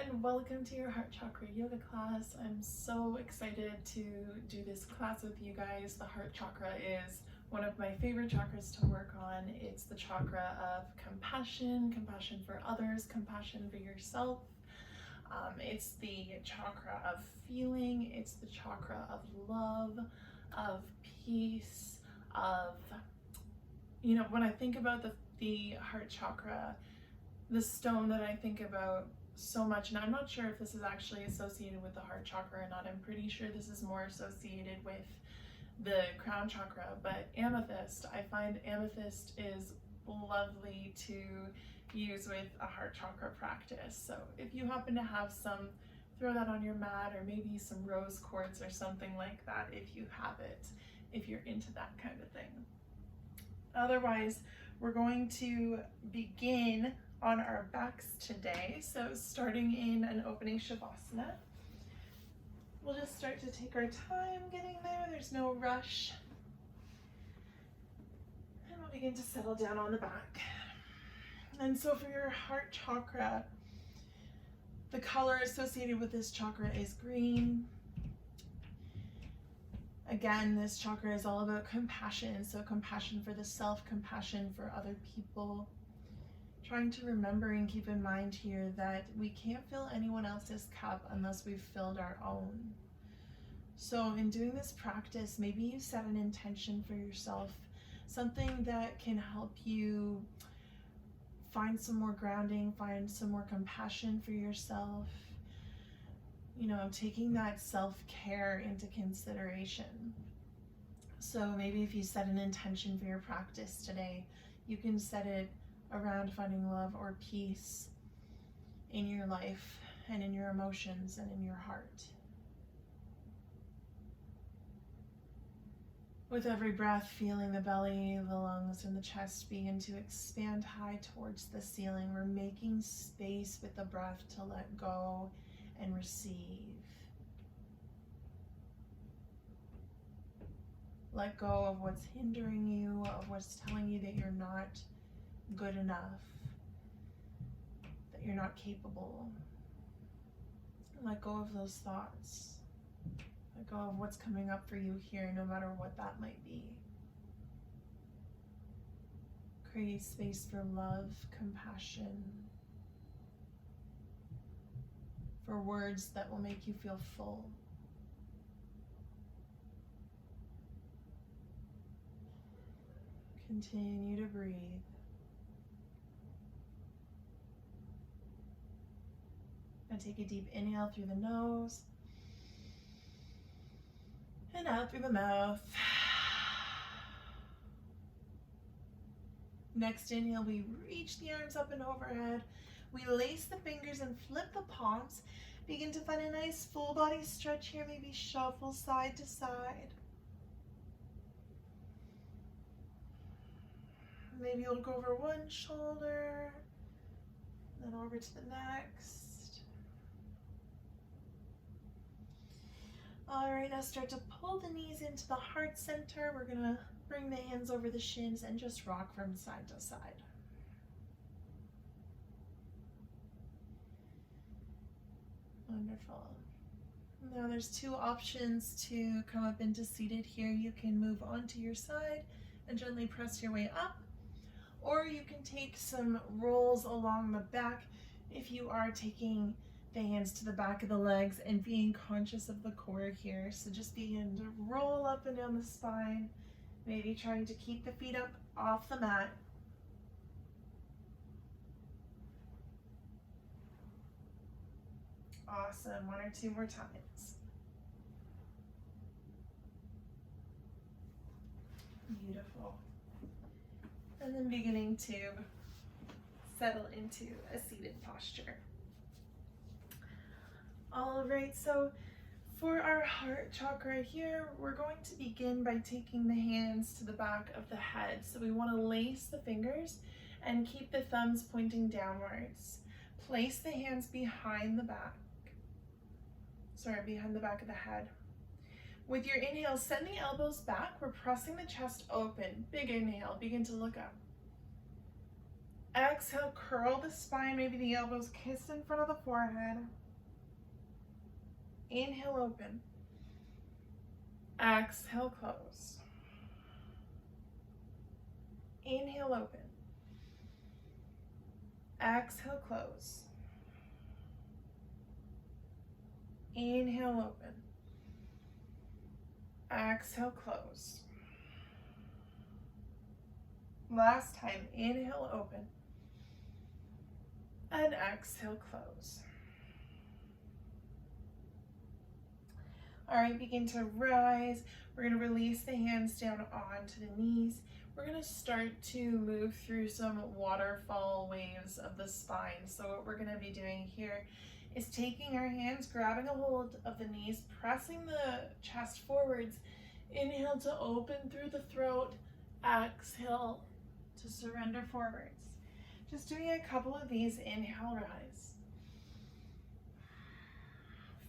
and welcome to your Heart Chakra yoga class. I'm so excited to do this class with you guys. The Heart Chakra is one of my favorite chakras to work on. It's the chakra of compassion, compassion for others, compassion for yourself. It's the chakra of feeling. It's the chakra of love, of peace, of, when I think about the Heart Chakra, the stone that I think about so much, and I'm not sure if this is actually associated with the heart chakra or not. I'm pretty sure this is more associated with the crown chakra, but amethyst. I find amethyst is lovely to use with a heart chakra practice. So if you happen to have some, throw that on your mat, or maybe some rose quartz or something like that if you have it, if you're into that kind of thing. Otherwise, we're going to begin on our backs today. So starting in an opening shavasana, we'll just start to take our time getting there. There's no rush. And we'll begin to settle down on the back. And so for your heart chakra, the color associated with this chakra is green. Again, this chakra is all about compassion. So compassion for the self, compassion for other people. Trying to remember and keep in mind here that we can't fill anyone else's cup unless we've filled our own. So in doing this practice, maybe you set an intention for yourself, something that can help you find some more grounding, find some more compassion for yourself, taking that self-care into consideration. So maybe if you set an intention for your practice today, you can set it around finding love or peace in your life and in your emotions and in your heart. With every breath, feeling the belly, the lungs, and the chest begin to expand high towards the ceiling. We're making space with the breath to let go and receive. Let go of what's hindering you, of what's telling you that you're not good enough, that you're not capable. Let go of those thoughts. Let go of what's coming up for you here, no matter what that might be. Create space for love, compassion, for words that will make you feel full. Continue to breathe. And take a deep inhale through the nose and out through the mouth. Next inhale, we reach the arms up and overhead. We lace the fingers and flip the palms. Begin to find a nice full body stretch here, maybe shuffle side to side. Maybe you'll go over one shoulder, then over to the next. All right, now start to pull the knees into the heart center. We're gonna bring the hands over the shins and just rock from side to side. Wonderful. Now there's two options to come up into seated here. You can move onto your side and gently press your way up, or you can take some rolls along the back if you are taking the hands to the back of the legs and being conscious of the core here. So just begin to roll up and down the spine, maybe trying to keep the feet up off the mat. Awesome, one or two more times. Beautiful. And then beginning to settle into a seated posture. All right, so for our heart chakra here, we're going to begin by taking the hands to the back of the head. So we want to lace the fingers and keep the thumbs pointing downwards. Place the hands behind the back. Behind the back of the head. With your inhale, send the elbows back. We're pressing the chest open. Big inhale, begin to look up. Exhale, curl the spine, maybe the elbows kissed in front of the forehead. Inhale, open. Exhale, close. Inhale, open. Exhale, close. Inhale, open. Exhale, close. Last time, inhale, open. And exhale, close. All right, begin to rise. We're gonna release the hands down onto the knees. We're gonna start to move through some waterfall waves of the spine. So what we're gonna be doing here is taking our hands, grabbing a hold of the knees, pressing the chest forwards. Inhale to open through the throat. Exhale to surrender forwards. Just doing a couple of these. Inhale, rise.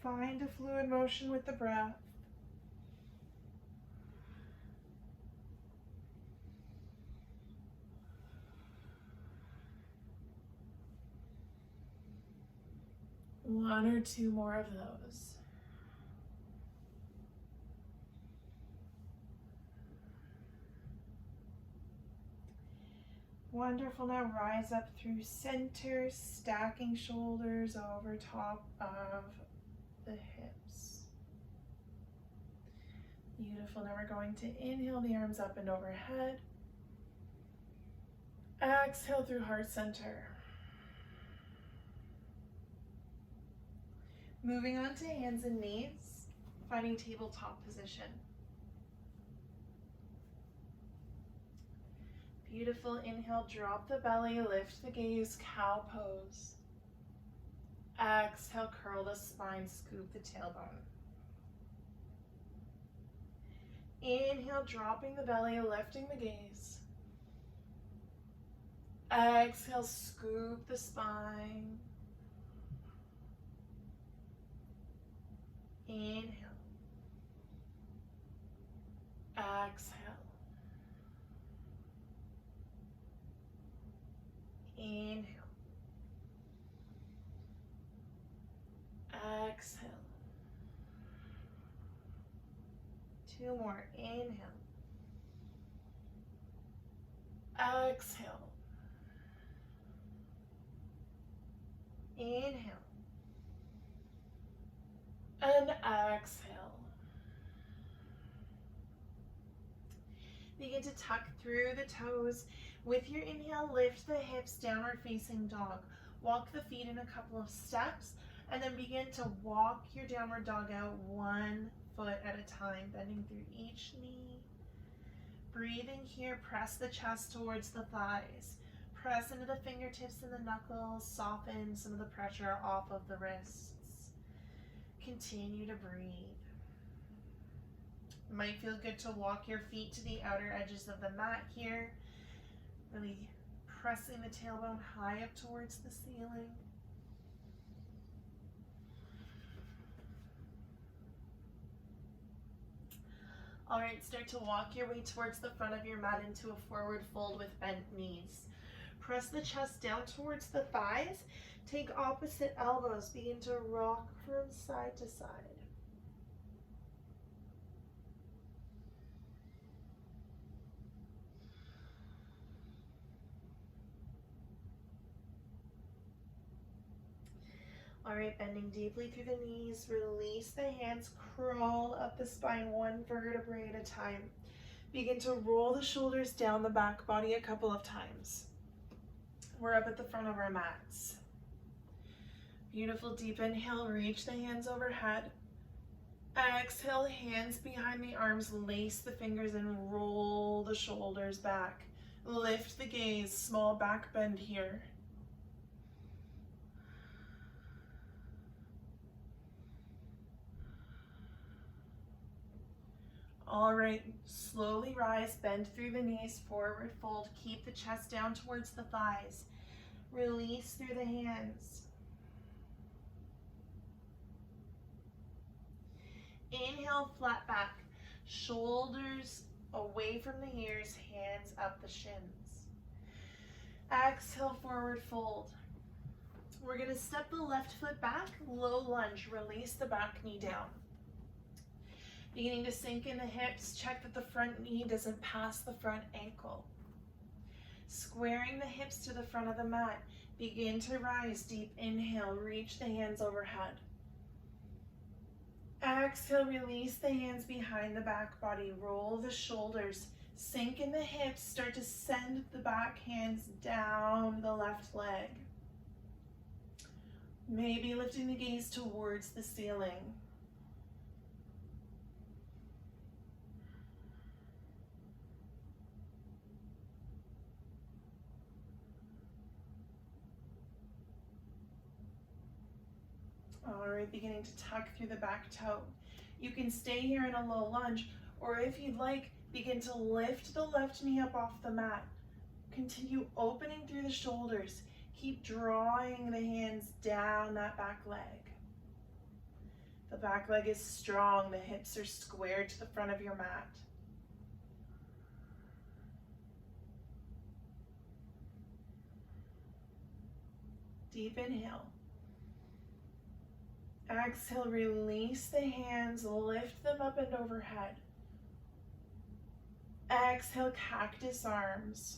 Find a fluid motion with the breath. One or two more of those. Wonderful. Now rise up through center, stacking shoulders over top of the hips. Beautiful. Now we're going to inhale the arms up and overhead. Exhale through heart center. Moving on to hands and knees, finding tabletop position. Beautiful. Inhale, drop the belly, lift the gaze, cow pose. Exhale, curl the spine, scoop the tailbone. Inhale, dropping the belly, lifting the gaze. Exhale, scoop the spine. Inhale. Exhale. Inhale. Exhale. Two more. Inhale. Exhale. Inhale. And exhale. Begin to tuck through the toes. With your inhale, lift the hips, downward facing dog. Walk the feet in a couple of steps, and then begin to walk your downward dog out 1 foot at a time, bending through each knee. Breathing here, press the chest towards the thighs. Press into the fingertips and the knuckles, soften some of the pressure off of the wrists. Continue to breathe. It might feel good to walk your feet to the outer edges of the mat here. Really pressing the tailbone high up towards the ceiling. All right, start to walk your way towards the front of your mat into a forward fold with bent knees. Press the chest down towards the thighs. Take opposite elbows. Begin to rock from side to side. All right, bending deeply through the knees, release the hands, crawl up the spine 1 vertebrae at a time. Begin to roll the shoulders down the back body a couple of times. We're up at the front of our mats. Beautiful, deep inhale, reach the hands overhead. Exhale, hands behind the arms, lace the fingers and roll the shoulders back. Lift the gaze, small back bend here. All right, slowly rise, bend through the knees, forward fold, keep the chest down towards the thighs. Release through the hands. Inhale, flat back, shoulders away from the ears, hands up the shins. Exhale, forward fold. We're going to step the left foot back, low lunge, release the back knee down. Beginning to sink in the hips, check that the front knee doesn't pass the front ankle. Squaring the hips to the front of the mat, begin to rise, deep inhale, reach the hands overhead. Exhale, release the hands behind the back body, roll the shoulders, sink in the hips, start to send the back hands down the left leg. Maybe lifting the gaze towards the ceiling. All right, beginning to tuck through the back toe. You can stay here in a low lunge, or if you'd like, begin to lift the left knee up off the mat. Continue opening through the shoulders. Keep drawing the hands down that back leg. The back leg is strong. The hips are squared to the front of your mat. Deep inhale. Exhale, release the hands, lift them up and overhead. Exhale, cactus arms.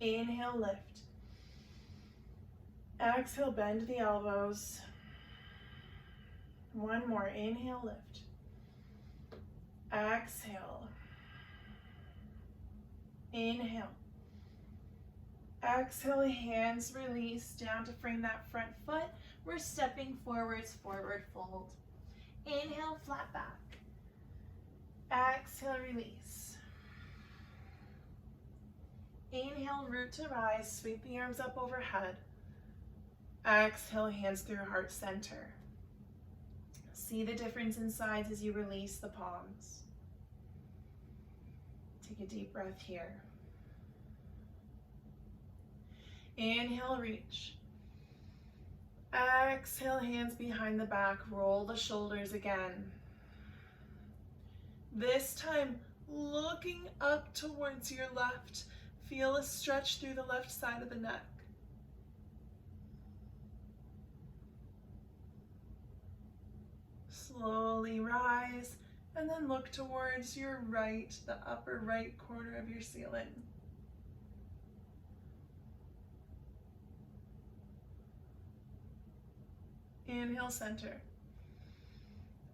Inhale, lift. Exhale, bend the elbows. One more, inhale, lift. Exhale. Inhale. Exhale, hands release down to frame that front foot. We're stepping forwards, forward fold. Inhale, flat back. Exhale, release. Inhale, root to rise, sweep the arms up overhead. Exhale, hands through heart center. See the difference in sides as you release the palms. Take a deep breath here. Inhale, reach. Exhale, hands behind the back, roll the shoulders again. This time, looking up towards your left, feel a stretch through the left side of the neck. Slowly rise, and then look towards your right, the upper right corner of your ceiling. Inhale, center.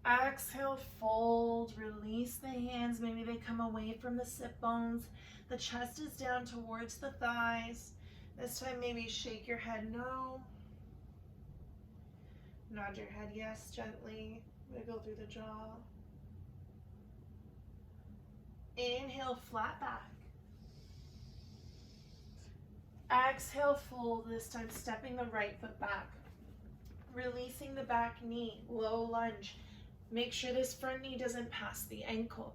Exhale, fold, release the hands. Maybe they come away from the sit bones. The chest is down towards the thighs. This time, maybe shake your head no. Nod your head yes gently. Wiggle through the jaw. Inhale, flat back. Exhale, fold, this time stepping the right foot back. Releasing the back knee, low lunge. Make sure this front knee doesn't pass the ankle.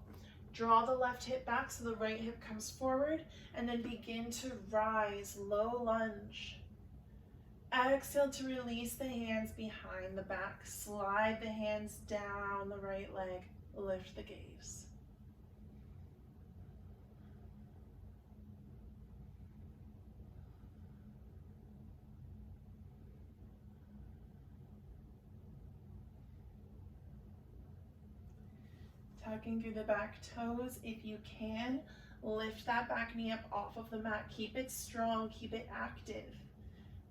Draw the left hip back so the right hip comes forward, and then begin to rise, low lunge. Exhale to release the hands behind the back. Slide the hands down the right leg. Lift the gaze. Tucking through the back toes. If you can, lift that back knee up off of the mat. Keep it strong, keep it active.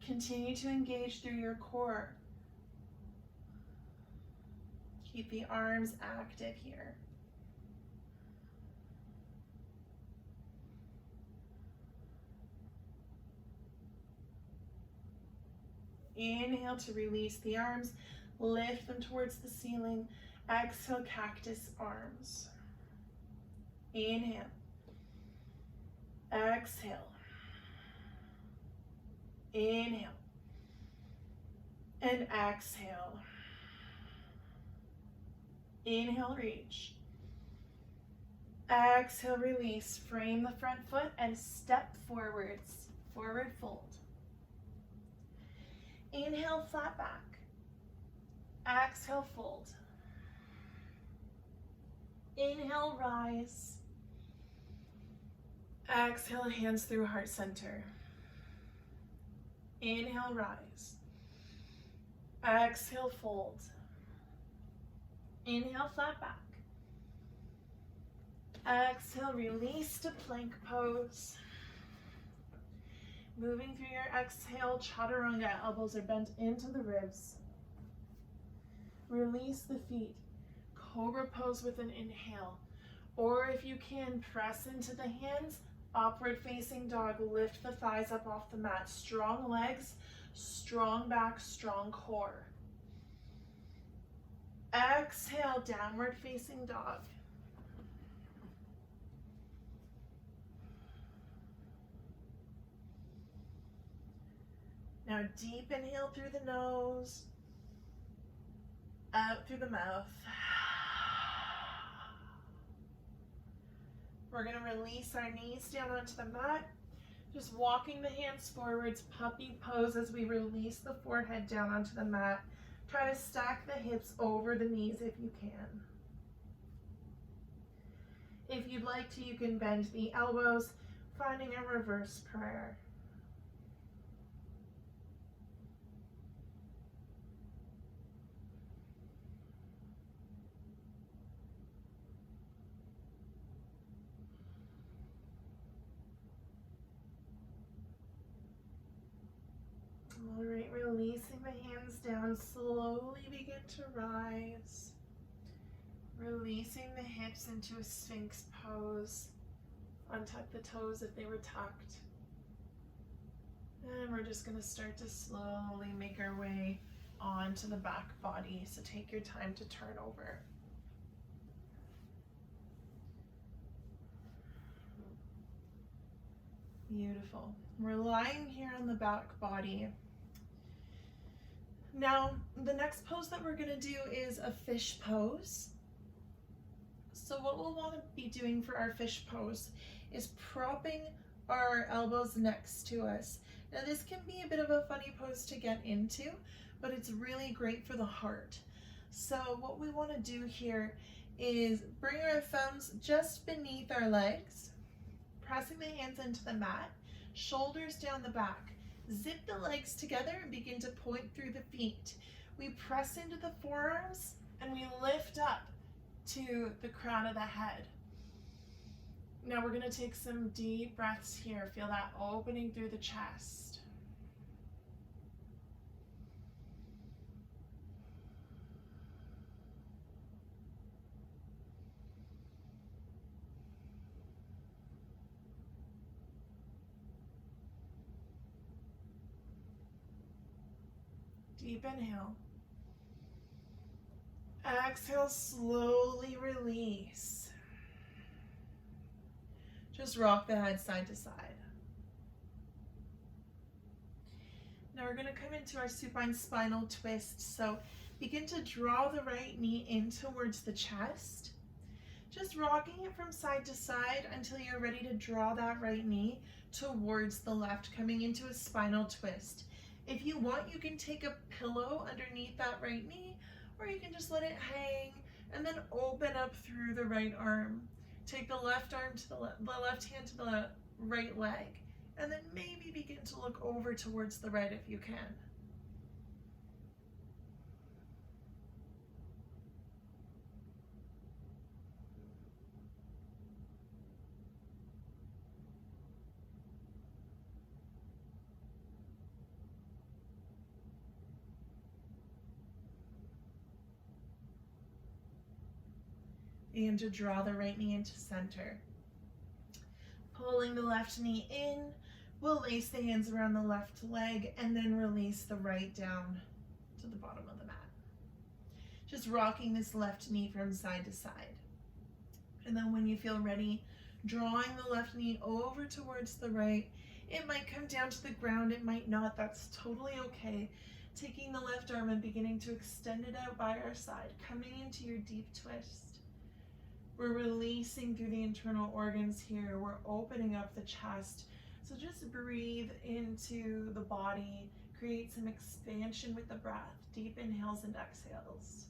Continue to engage through your core. Keep the arms active here. Inhale to release the arms, lift them towards the ceiling. Exhale, cactus arms. Inhale. Exhale. Inhale. And exhale. Inhale, reach. Exhale, release. Frame the front foot and step forwards. Forward fold. Inhale, flat back. Exhale, fold. Inhale, rise. Exhale, hands through heart center. Inhale, rise. Exhale, fold. Inhale, flat back. Exhale, release to plank pose. Moving through your exhale, chaturanga, elbows are bent into the ribs. Release the feet. Cobra pose with an inhale. Or if you can, press into the hands, upward facing dog, lift the thighs up off the mat. Strong legs, strong back, strong core. Exhale, downward facing dog. Now deep inhale through the nose, out through the mouth. We're going to release our knees down onto the mat. Just walking the hands forwards, puppy pose as we release the forehead down onto the mat. Try to stack the hips over the knees if you can. If you'd like to, you can bend the elbows, finding a reverse prayer. All right, releasing the hands down, slowly begin to rise. Releasing the hips into a Sphinx pose. Untuck the toes if they were tucked. And we're just going to start to slowly make our way onto the back body. So take your time to turn over. Beautiful. We're lying here on the back body. Now, the next pose that we're going to do is a fish pose. So what we'll want to be doing for our fish pose is propping our elbows next to us. Now this can be a bit of a funny pose to get into, but it's really great for the heart. So what we want to do here is bring our thumbs just beneath our legs, pressing the hands into the mat, shoulders down the back. Zip the legs together and begin to point through the feet. We press into the forearms and we lift up to the crown of the head. Now we're going to take some deep breaths here. Feel that opening through the chest. Deep inhale. Exhale, slowly release. Just rock the head side to side. Now we're going to come into our supine spinal twist. So begin to draw the right knee in towards the chest. Just rocking it from side to side until you're ready to draw that right knee towards the left, coming into a spinal twist. If you want, you can take a pillow underneath that right knee, or you can just let it hang and then open up through the right arm. Take the left arm to the left hand to the right leg, and then maybe begin to look over towards the right if you can. And to draw the right knee into center. Pulling the left knee in, we'll lace the hands around the left leg and then release the right down to the bottom of the mat. Just rocking this left knee from side to side. And then when you feel ready, drawing the left knee over towards the right. It might come down to the ground, it might not, that's totally okay. Taking the left arm and beginning to extend it out by our side, coming into your deep twist. We're releasing through the internal organs here. We're opening up the chest. So just breathe into the body. Create some expansion with the breath. Deep inhales and exhales.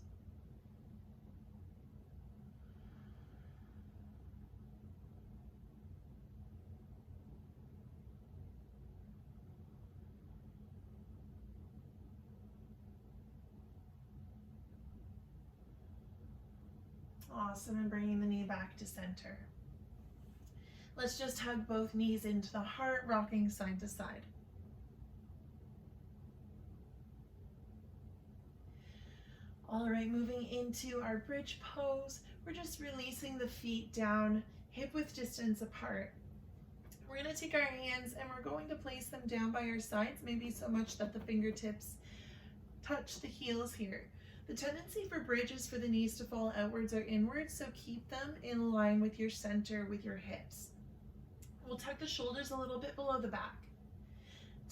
Awesome, and bringing the knee back to center. Let's just hug both knees into the heart, rocking side to side. All right, moving into our bridge pose. We're just releasing the feet down, hip width distance apart. We're going to take our hands and we're going to place them down by our sides, maybe so much that the fingertips touch the heels here. The tendency for bridge is for the knees to fall outwards or inwards, so keep them in line with your center, with your hips. We'll tuck the shoulders a little bit below the back.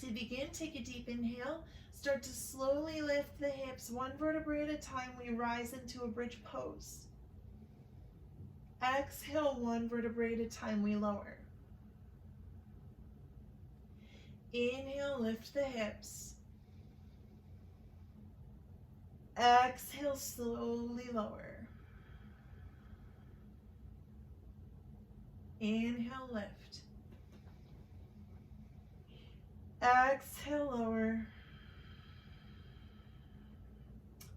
To begin, take a deep inhale. Start to slowly lift the hips one vertebrae at a time. We rise into a bridge pose. Exhale, one vertebrae at a time. We lower. Inhale, lift the hips. Exhale, slowly lower. Inhale, lift. Exhale, lower.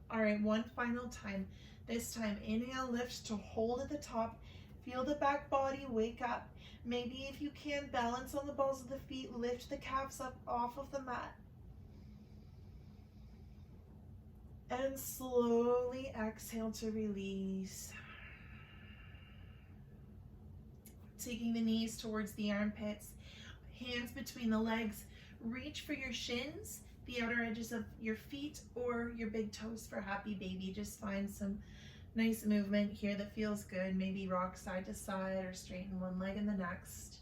All right, one final time. This time, inhale, lift to hold at the top. Feel the back body wake up. Maybe if you can, balance on the balls of the feet, lift the calves up off of the mat. And slowly exhale to release. Taking the knees towards the armpits, hands between the legs. Reach for your shins, the outer edges of your feet, or your big toes for happy baby. Just find some nice movement here that feels good. Maybe rock side to side or straighten one leg and the next.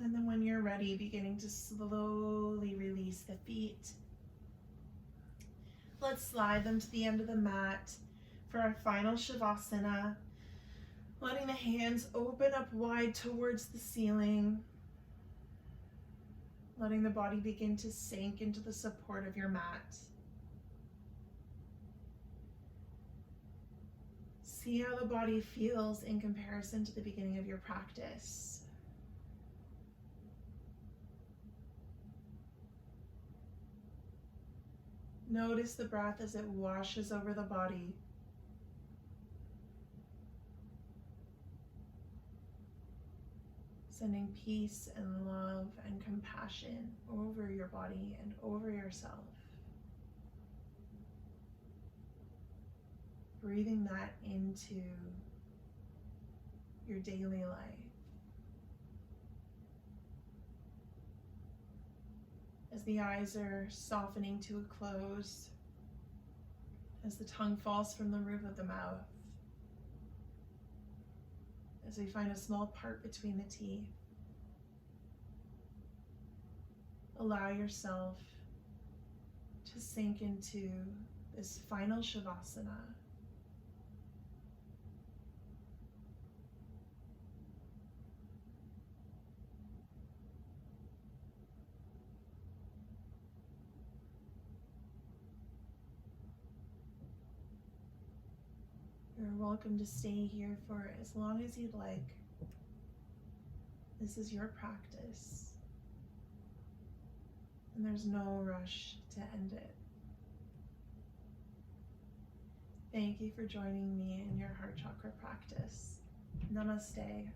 And then when you're ready, beginning to slowly release the feet. Let's slide them to the end of the mat for our final Shavasana. Letting the hands open up wide towards the ceiling. Letting the body begin to sink into the support of your mat. See how the body feels in comparison to the beginning of your practice. Notice the breath as it washes over the body. Sending peace and love and compassion over your body and over yourself. Breathing that into your daily life. As the eyes are softening to a close, as the tongue falls from the roof of the mouth, as we find a small part between the teeth, allow yourself to sink into this final Shavasana. You're welcome to stay here for as long as you'd like. This is your practice, and there's no rush to end it. Thank you for joining me in your heart chakra practice. Namaste.